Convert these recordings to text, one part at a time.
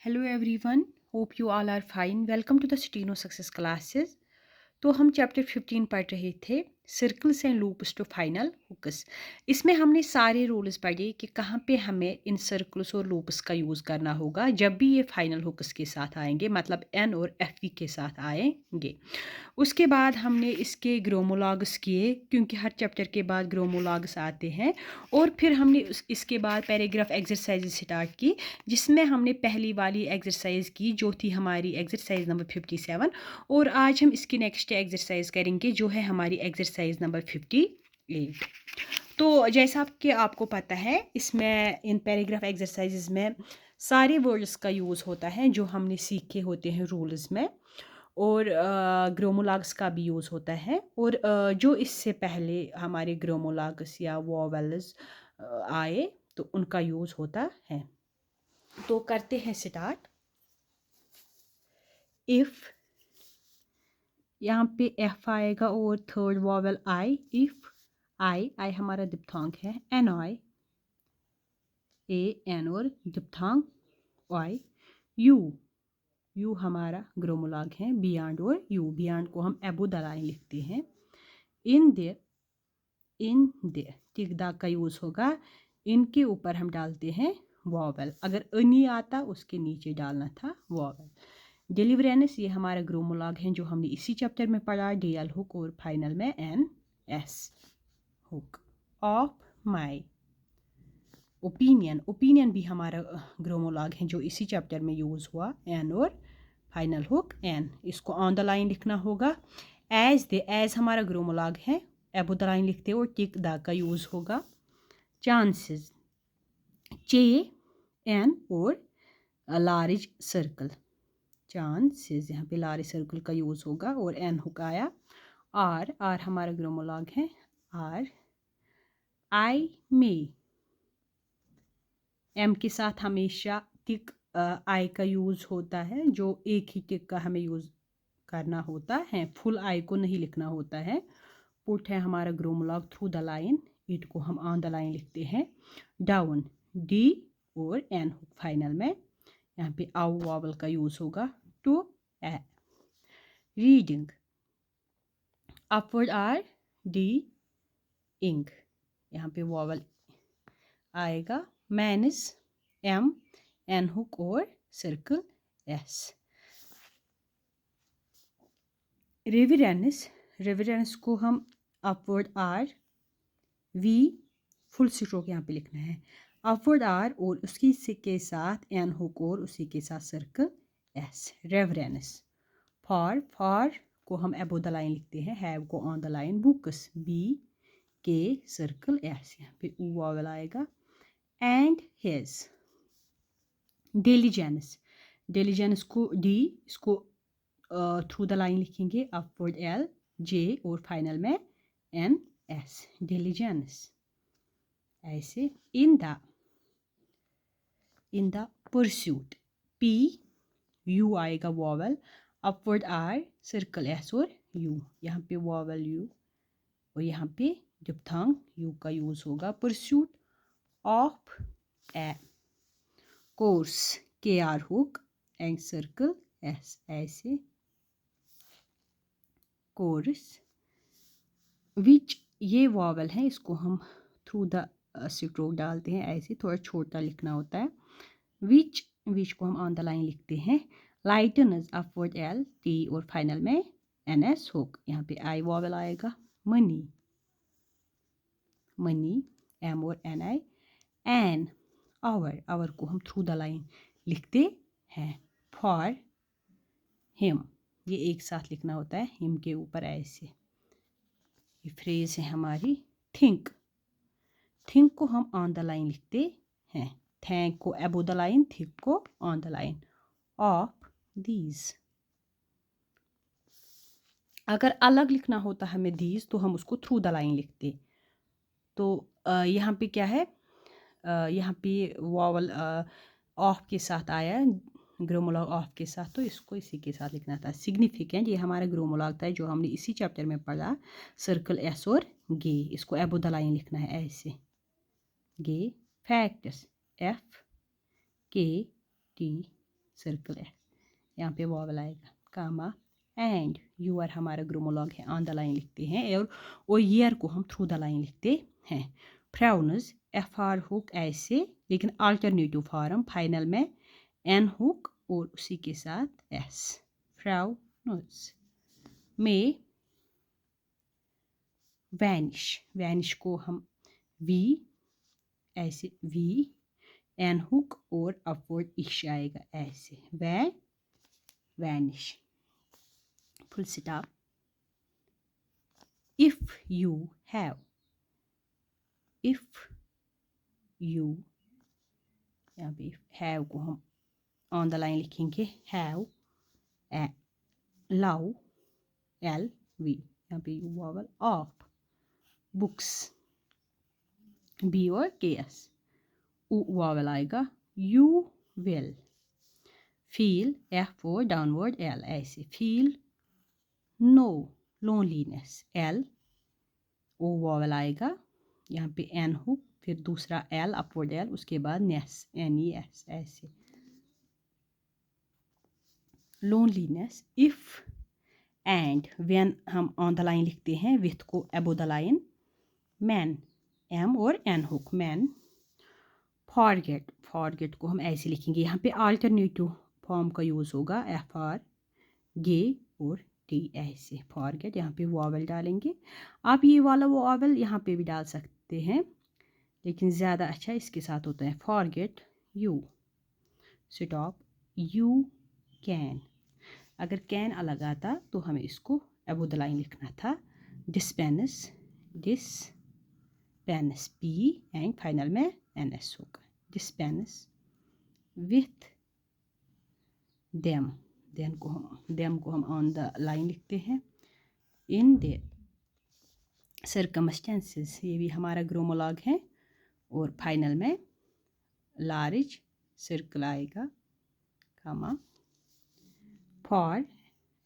Hello everyone, hope you all are fine. Welcome to the Steno Success Classes. तो हम chapter 15 पढ़ रहे थे circles and loops to final hooks. इसमें हमने सारे रूल्स पढ़े कि कहाँ पे हमें इन सर्कल्स और लूप्स का यूज़ करना होगा जब भी ये फाइनल हुक्स के साथ आएंगे, मतलब एन और एफ वी के साथ आएंगे। उसके बाद हमने इसके ग्रोमोलॉग्स किए क्योंकि हर चैप्टर के बाद ग्रोमोलॉग्स आते हैं। और फिर हमने इसके बाद पैराग्राफ एक्सरसाइज स्टार्ट की जिसमें हमने पहली वाली एक्सरसाइज की जो थी हमारी एक्सरसाइज नंबर 57। और आज हम इसकी नेक्स्ट एक्सरसाइज करेंगे जो है हमारी एक्सरसाइज नंबर 58। तो जैसा कि आपको पता है इसमें इन पैराग्राफ एक्सरसाइजेज में सारे वर्ड्स का यूज़ होता है जो हमने सीखे होते हैं रूल्स में, और ग्रोमोलॉग्स का भी यूज़ होता है। और जो इससे पहले हमारे ग्रोमोलॉग्स या वोवेल्स आए तो उनका यूज़ होता है। तो करते हैं स्टार्ट। इफ़, यहाँ पे एफ आएगा और third vowel I. If I हमारा दिप्थांग है, एन आई ए एन और दिप्थांग आई। यू हमारा ग्रोमोलॉग है, बियॉन्ड और यू, बियॉन्ड को हम एबो द लाइन लिखते हैं। इन देयर टिकदा का यूज़ होगा, इनके ऊपर हम डालते हैं वॉवेल। अगर नहीं आता उसके नीचे डालना था वॉवेल। डिलीवरेंस ये हमारा ग्रोमोलॉग है जो हमने इसी चैप्टर में पढ़ा, डीएल हुक, और फाइनल में N S hook. Of my opinion भी हमारा ग्रोमोलॉग है जो इसी चैप्टर में यूज़ हुआ, एन और फाइनल हुक एन। इसको ऑन द लाइन लिखना होगा। एज हमारा ग्रोमोलॉग है, एबो द लाइन लिखते हैं और टिक द का यूज़ होगा। चांसेस चे एन और लार्ज सर्कल, चांसेस यहाँ पे लार्ज सर्कल का यूज़ होगा और एन हुक आया। आर हमारा ग्रोमोलॉग है, आर आई मे, एम के साथ हमेशा टिक आई का यूज़ होता है, जो एक ही टिक का हमें यूज़ करना होता है, फुल आई को नहीं लिखना होता है। पुट है हमारा grammalogue through the line, it को हम ऑन द लाइन लिखते हैं। डाउन डी और एन हुक फाइनल में, यहाँ पे आउ वॉवल का यूज़ होगा। To A reading, upward R D ing, यहाँ पे वॉवल आएगा। मैनस एम एन हुक और सर्कल एस। रेवरेंस को हम upward R V full stroke यहाँ पे लिखना है, अपवर्ड आर और उसकी के साथ एन हुक और उसी के साथ सर्कल एस। रेवरेंस फॉर को हम एबो द लाइन लिखते हैं, हैव को on the line. Books B K circle S, यहाँ पे ऊ वॉवल आएगा। एंड हिज डिलीजेंस को डी, इसको थ्रू द लाइन लिखेंगे, अपवर्ड एल जे और फाइनल में एन एस, डिलीजेंस। ऐसे in the pursuit, P U आएगा vowel, upward R circle S और यू, यहाँ पे वॉवल यू और यहाँ पे डिप्थांग यू का यूज़ होगा। Pursuit of a course, K R hook and circle S, ऐसे कोर्स। विच ये वॉवल है, इसको हम थ्रू द स्ट्रोक डालते हैं, ऐसे थोड़ा छोटा लिखना होता है। विच को हम ऑन द लाइन लिखते हैं। लाइटनस अपवर्ड एल टी और फाइनल में एन एस हुक, यहाँ पे आई वॉवल आएगा। मनी एम और एन आई। एन आवर को हम थ्रू द लाइन लिखते हैं। फॉर हिम, ये एक साथ लिखना होता है, हिम के ऊपर ऐसे। ये फ्रेज है हमारी। थिंक को हम ऑन द लाइन लिखते हैं, थैंक को एबो द लाइन, थिंक को on the line. Of these, अगर अलग लिखना होता हमें दीज तो हम उसको थ्रू द लाइन लिखते। तो यहाँ पे क्या है, यहाँ पे वॉवल ऑफ के साथ आया, ग्रोमोलॉग ऑफ के साथ, तो इसको इसी के साथ लिखना था। सिग्निफिकेंट ये हमारा ग्रोमोलॉग था जो हमने इसी चैप्टर में पढ़ा, सर्कल एस और गे, इसको एबो द लाइन लिखना है ऐसे, गे। फैक्ट्स एफ के टी सर्कल है, यहाँ पे वॉवल आएगा, कामा एंड यूर हमारा ग्रोमोलॉग है, ऑन द लाइन लिखते हैं, और ईयर को हम थ्रू द लाइन लिखते हैं। फ्राउनस एफ आर हुक ऐसे, लेकिन अल्टरनेटिव फॉर्म फाइनल में एन हुक और उसी के साथ एस, फ्राउनस। में वैनिश, वैनिश को हम वी ऐसे, वी एन हुक और अपवर्ड इश आएगा ऐसे, vanish, full stop. If you have, if you, यहाँ पे हैव को हम ऑन द लाइन लिखेंगे, हैव लव एल वी, यहाँ पे U vowel of, books B और के एस, वॉवल आएगा, यू विल, फील एफ और डाउनवर्ड एल ऐसे, feel no loneliness L, O vowel आएगा, यहाँ पे एन हुक, फिर दूसरा एल अपवर्ड एल, उसके बाद नेस एन ई एस ऐसे, लोनलीनेस। इफ एंड व्हेन हम ऑन द लाइन लिखते हैं, विथ को above the line, man M और N hook, man. Forget, forget को हम ऐसे लिखेंगे, यहाँ पे अल्टरनेटिव फॉर्म का यूज़ होगा, एफ आर गे और टी ऐसे, फॉरगेट, यहाँ पे वॉवल डालेंगे। आप ये वाला वॉवल यहाँ पे भी डाल सकते हैं, लेकिन ज़्यादा अच्छा इसके साथ होता है, forget you, stop you can, अगर कैन अलग आता तो हमें इसको अबो द लाइन लिखना था, dispense, dispense P and final में एन एस होगा, डिस्पेंस विथ देम, देम को हम ऑन द लाइन लिखते हैं, इन देयर सर्कमस्टेंसेस, ये भी हमारा ग्रोमोलॉग है, और फाइनल में लार्ज सर्कल आएगा, कामा। फॉर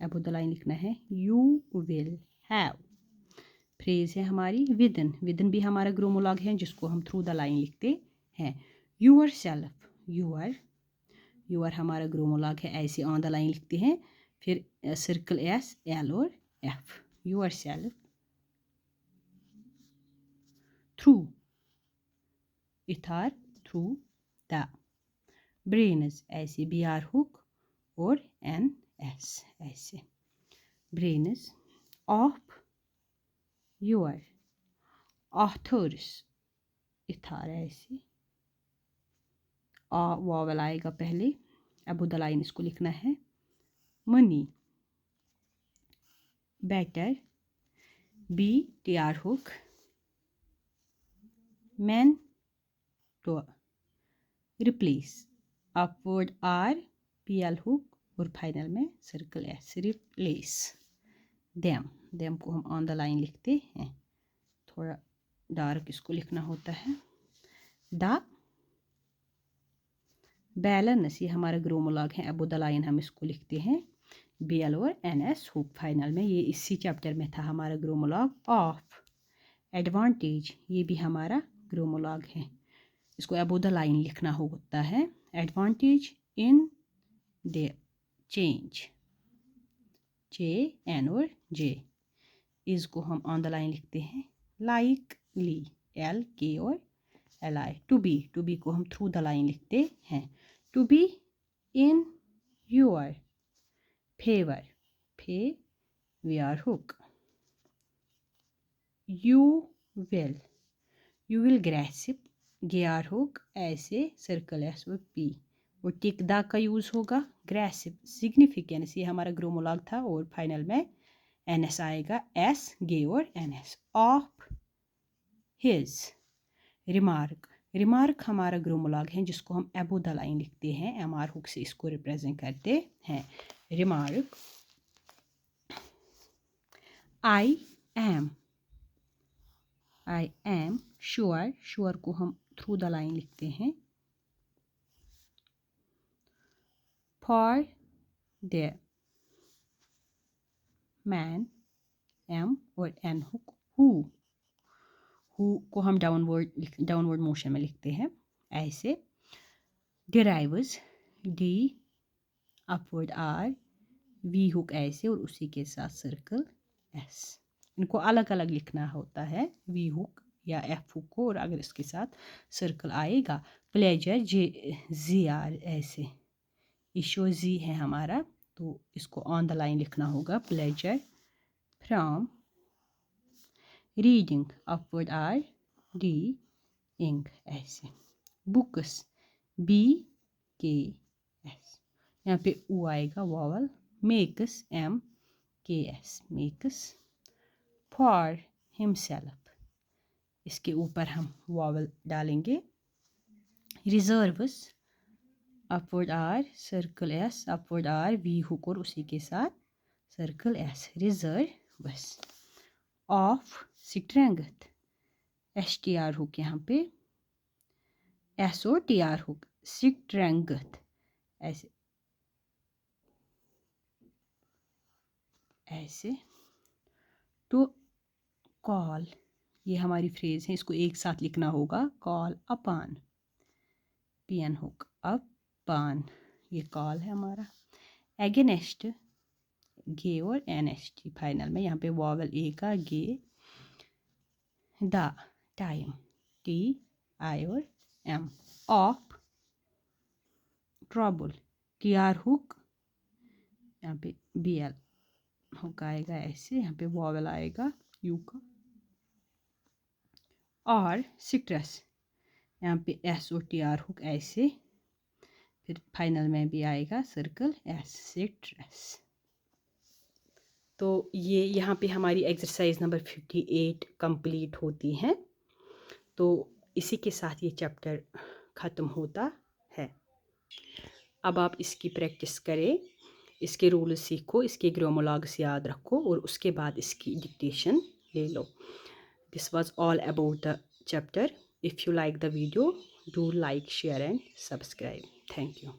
अबो द लाइन लिखना है, यू विल हैव, फ्रेज है हमारी, विदन, विदन भी हमारा ग्रोमोलॉग है जिसको हम थ्रू द लाइन लिखते हैं, यूअर सेल्फ, यूअर हमारा ग्रोमोलॉग है, ऐसे ऑन द लाइन लिखते हैं, फिर सर्कल एस एल और F, yourself, through, either through the, brains ऐसे, बी आर हुक और एन एस ऐसे, brains. Of your, authors, either ऐसे, वॉवल आएगा पहले, अबो द लाइन इसको लिखना है, money, better, B T R hook, man to, replace, upward R P L hook और फाइनल में circle S, replace. Them, them को हम ऑन द लाइन लिखते हैं, थोड़ा डार्क इसको लिखना होता है, द बैलेंस, ये हमारा ग्रोमोलॉग है, अबो द लाइन हम इसको लिखते हैं, बी एल और एन एस हुक फाइनल में, ये इसी चैप्टर में था हमारा ग्रोमोलॉग। ऑफ एडवांटेज, ये भी हमारा ग्रोमोलॉग है, इसको अबो द लाइन लिखना होता है, advantage in the change, J N और जे, इसको हम ऑन द लाइन लिखते हैं, लाइकली, एल के और एल आई, टू बी को हम थ्रू द लाइन लिखते हैं, to be in your favour, फे V R hook, you will grasp, गे आर हुक ऐसे, सर्कल एस और पी, और टिक दा का यूज़ होगा, ग्रेसिप, सिग्निफिकेंस, ये हमारा ग्रोमोलॉग था, और फाइनल में एन एस आएगा, एस गे और N S. Of his, remark, remark हमारा ग्रोमोलॉग है जिसको हम अबो द लाइन लिखते हैं, एम आर हुक से इसको रिप्रेजेंट करते हैं, remark. I am sure, sure को हम थ्रू द लाइन लिखते हैं, फॉर द मैन, एम और एन हुक, हु को हम डाउनवर्ड मोशन में लिखते हैं ऐसे, derives, D upward R, V hook ऐसे और उसी के साथ सर्कल एस। इनको अलग अलग लिखना होता है, वी हुक या एफ हुक को, और अगर इसके साथ सर्कल आएगा प्लेजर जे जी आर ऐसे, इशो जी है हमारा तो इसको ऑन द लाइन लिखना होगा pleasure from reading upward R D ink ऐसे, बुक्स बी के एस, यहाँ पे ओ आएगा vowel, makes M K S makes, for himself इसके ऊपर हम वॉवल डालेंगे, reserves upward R circle S, upward R V hook और उसी के साथ circle S, reserves, of strength S T R hook, यहाँ पे S O T R hook, strength ऐसे ऐसे, टू कॉल ये हमारी फ्रेज है, इसको एक साथ लिखना होगा, कॉल अपान पी एन हुक अपान, ये कॉल है हमारा, एगेनेस्ट गे और एन एस टी फाइनल में, यहाँ पे वॉवल ए का गे, द टाइम टी आई और M, of trouble T R hook, यहाँ पे बी एल हुक आएगा ऐसे, यहाँ पे वॉवल आएगा यू का, और सिट्रस यहाँ पे S O T R hook ऐसे, फिर फाइनल में भी आएगा सर्कल एस, सिट्रस। तो ये यहाँ पे हमारी एक्सरसाइज नंबर 58 कंप्लीट होती है। तो इसी के साथ ये चैप्टर ख़त्म होता है। अब आप इसकी प्रैक्टिस करें, इसके रूल्स सीखो, इसके ग्रामोलॉग्स याद रखो और उसके बाद इसकी डिक्टेशन ले लो। This was all about the chapter. If you like the video, do like, share and subscribe. Thank you.